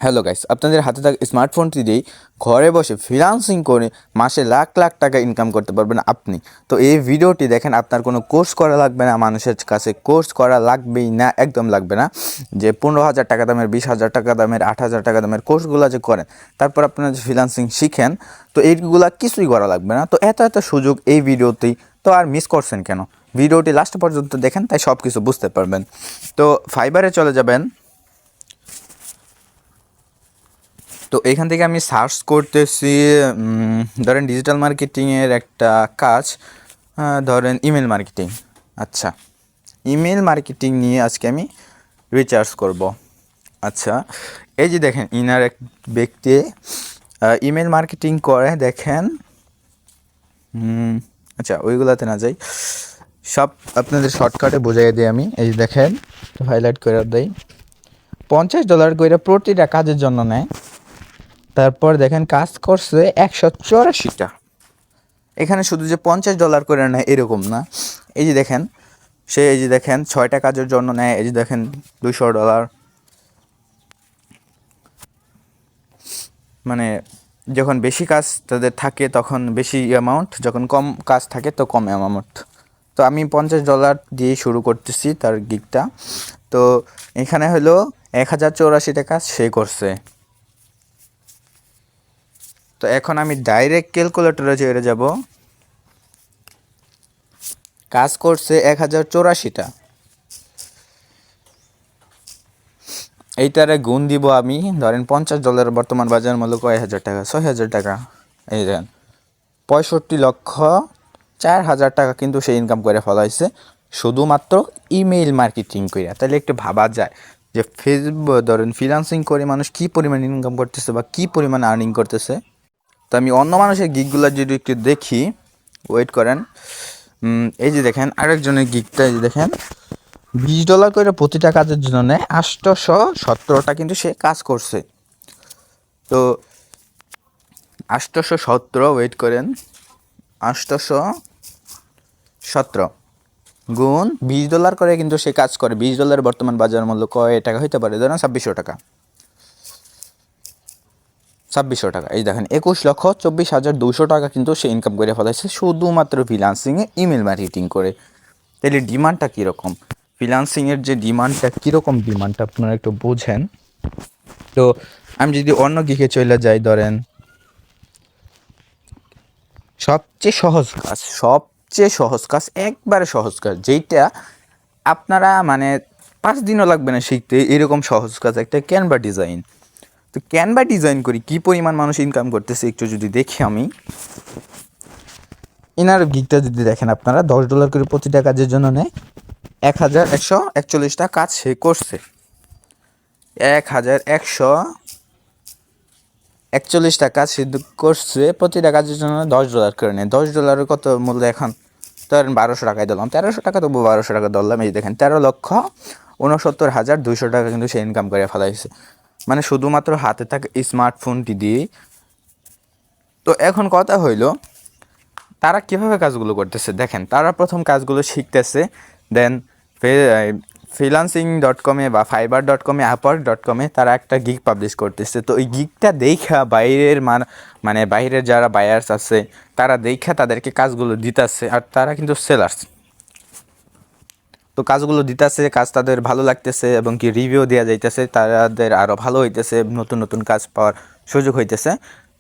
Hello guys, আপনাদের হাতে থাকা স্মার্টফোনটি দিয়েই ঘরে বসে ফ্রিল্যান্সিং করে মাসে লাখ লাখ টাকা ইনকাম করতে পারবেন আপনি। তো এই ভিডিওটি দেখেন, আপনার কোনো কোর্স করা লাগবে না, মানুষের কাছে কোর্স করা লাগবেই না, একদম লাগবে না। যে 15,000 টাকা দামের, 20,000 টাকা দামের, 8,000 টাকা দামের কোর্সগুলো যে করেন, তারপর আপনারা যে ফ্রিল্যান্সিং শিখেন, তো এইগুলা কিছুই করা লাগবে না। তো এত এত সুযোগ এই ভিডিওতেই, তো আর মিস করছেন কেন? ভিডিওটি লাস্ট পর্যন্ত দেখেন, তাই সব কিছু বুঝতে পারবেন। তো ফাইবারে চলে যাবেন। তো এখান থেকে আমি সার্চ করতেছি, ধরেন ডিজিটাল মার্কেটিংয়ের একটা কাজ, ধরেন ইমেল মার্কেটিং। আচ্ছা, ইমেল মার্কেটিং নিয়ে আজকে আমি রিসার্চ করব। আচ্ছা, এই যে দেখেন, ইনার এক ব্যক্তি ইমেল মার্কেটিং করে, দেখেন। আচ্ছা, ওইগুলাতে না যাই, সব আপনাদের শর্টকাটে বোঝাই দিই আমি। এই যে দেখেন, হাইলাইট করে দেই। $50 করে প্রতিটা কাজের জন্য নেয়। তারপর দেখেন, কাজ করছে 184টা। এখানে শুধু যে $50 করে নেয় এরকম না। এই যে দেখেন, এই যে দেখেন 6টা কাজের জন্য নেয়। এই যে দেখেন $200। মানে যখন বেশি কাজ তাদের থাকে তখন বেশি অ্যামাউন্ট, যখন কম কাজ থাকে তো কম অ্যামাউন্ট। তো আমি $50 দিয়ে শুরু করতেছি তার গিগটা। তো এখানে হলো 1,084 টাকা সে করছে। তো এখন আমি ডাইরেক্ট ক্যালকুলেটরে চলে যাব। কাজ করছে 1,084টা। এইটারে গুণ দিব আমি, ধরেন $50 বর্তমান বাজার মূল্য কয় হাজার টাকা? 6,000 টাকা। এই দেন 65,04,000 টাকা কিন্তু সে ইনকাম করে ফলাইছে শুধুমাত্র ইমেইল মার্কেটিং করে। তাহলে একটু ভাবা যায় যে ফেসবুক, ধরেন ফ্রিল্যান্সিং করে মানুষ কী পরিমাণ ইনকাম করতেছে বা কী পরিমাণ আর্নিং করতেছে। তো আমি অন্য মানুষের গিগগুলো যদি একটু দেখি, ওয়েট করেন। এই যে দেখেন আরেকজনের গিগটা, এই যে দেখেন $20 করে প্রতিটা কাজের জন্য নেয়, 817টা কিন্তু সে কাজ করছে। তো 817, ওয়েট করেন, 817 গুণ $20 করে কিন্তু সে কাজ করে। $20 বর্তমান বাজার মূল্য কয় টাকা হইতে পারে? ধরেন 2,600 টাকা। 2,600 টাকা। এই দেখেন 21,24,200 টাকা কিন্তু সে ইনকাম করে ফেলাইছে শুধুমাত্র ফ্রিল্যান্সিংয়ে ইমেল মার্কেটিং করে। তাহলে ডিমান্ডটা কীরকম? ফ্রিল্যান্সিংয়ের যে ডিমান্ডটা কীরকম, ডিমান্ডটা আপনারা একটু বোঝেন। তো আমি যদি অন্য দিকে চলে যাই, ধরেন সবচেয়ে সহজ কাজ, একবারে সহজ কাজ, যেইটা আপনারা মানে 5 দিনও লাগবে না শিখতে, এরকম সহজ কাজ একটা ক্যানভা ডিজাইন। তো ক্যানভা ডিজাইন করি কী পরিমাণ মানুষ ইনকাম করতেছে একটু যদি দেখি আমি। এনার গিগটা যদি দেখেন আপনারা, $10 করে প্রতিটা কাজের জন্য নেয়, 1,141টা কাজ সে করছে। 1,141টা কাজ সে করছে, প্রতিটা কাজের জন্য $10 করে নেয়। $10 কত মূল্য এখন? ধরেন 1,200 টাকায় দিলাম, 1,300 টাকা, তবু 1,200 টাকা ধরলাম। এই দেখেন 13,69,200 টাকা কিন্তু সে ইনকাম করে ফেলাইছে, মানে শুধুমাত্র হাতে থাকা স্মার্টফোনটি দিয়ে। তো এখন কথা হইল, তারা কীভাবে কাজগুলো করতেছে দেখেন। তারা প্রথম কাজগুলো শিখতেছে, দেন freelancing.com-এ বা fiverr.com-এ, upwork.com-এ তারা একটা গিগ পাবলিশ করতেছে। তো এই গিগটা দেখা বাইরের মানে বাইরের যারা বায়ার্স আছে তারা দেখা তাদেরকে কাজগুলো দিতেছে, আর তারা কিন্তু সেলার্স। তো কাজগুলো দিতেছে, কাজ তাদের ভালো লাগতেছে এবং কি রিভিউ দেওয়া যাইতেছে, তাদের আরও ভালো হইতেছে, নতুন নতুন কাজ পাওয়ার সুযোগ হইতেছে।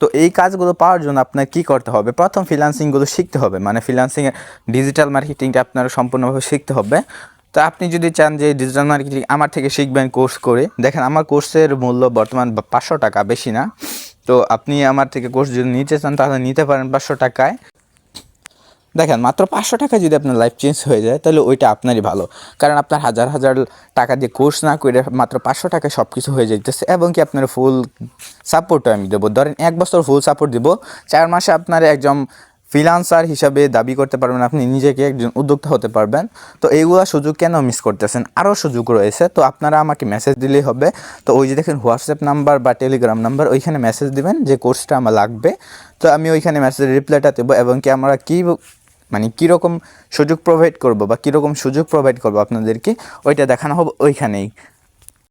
তো এই কাজগুলো পাওয়ার জন্য আপনার কী করতে হবে? প্রথম ফ্রিল্যান্সিংগুলো শিখতে হবে, মানে ফ্রিল্যান্সিংয়ের ডিজিটাল মার্কেটিংটা আপনারা সম্পূর্ণভাবে শিখতে হবে। তো আপনি যদি চান যে ডিজিটাল মার্কেটিং আমার থেকে শিখবেন কোর্স করে, দেখেন আমার কোর্সের মূল্য বর্তমান 500 টাকা, বেশি না। তো আপনি আমার থেকে কোর্স যদি নিতে চান তাহলে নিতে পারেন 500 টাকায়। দেখেন মাত্র 500 টাকায় যদি আপনার লাইফ চেঞ্জ হয়ে যায় তাহলে ওইটা আপনারই ভালো, কারণ আপনার হাজার হাজার টাকা দিয়ে কোর্স না করে মাত্র 500 টাকায় সব কিছু হয়ে যাইতেছে। এবং কি আপনার ফুল সাপোর্টও আমি দেবো, ধরেন 1 বছর ফুল সাপোর্ট দেবো, 4 মাসে আপনার একজন ফ্রিল্যান্সার হিসাবে দাবি করতে পারবেন, আপনি নিজেকে একজন উদ্যোক্তা হতে পারবেন। তো এইগুলো সুযোগ কেন মিস করতেছেন? আরও সুযোগ রয়েছে। তো আপনারা আমাকে মেসেজ দিলেই হবে। তো ওই যে দেখেন হোয়াটসঅ্যাপ নাম্বার বা টেলিগ্রাম নাম্বার, ওইখানে মেসেজ দিবেন যে কোর্সটা আমার লাগবে। তো আমি ওইখানে মেসেজের রিপ্লাইটা দেবো, এবং কি আমরা মানে কীরকম সুযোগ প্রোভাইড করবো বা কীরকম সুযোগ প্রোভাইড করবো আপনাদেরকে, ওইটা দেখানো হবে ওইখানেই।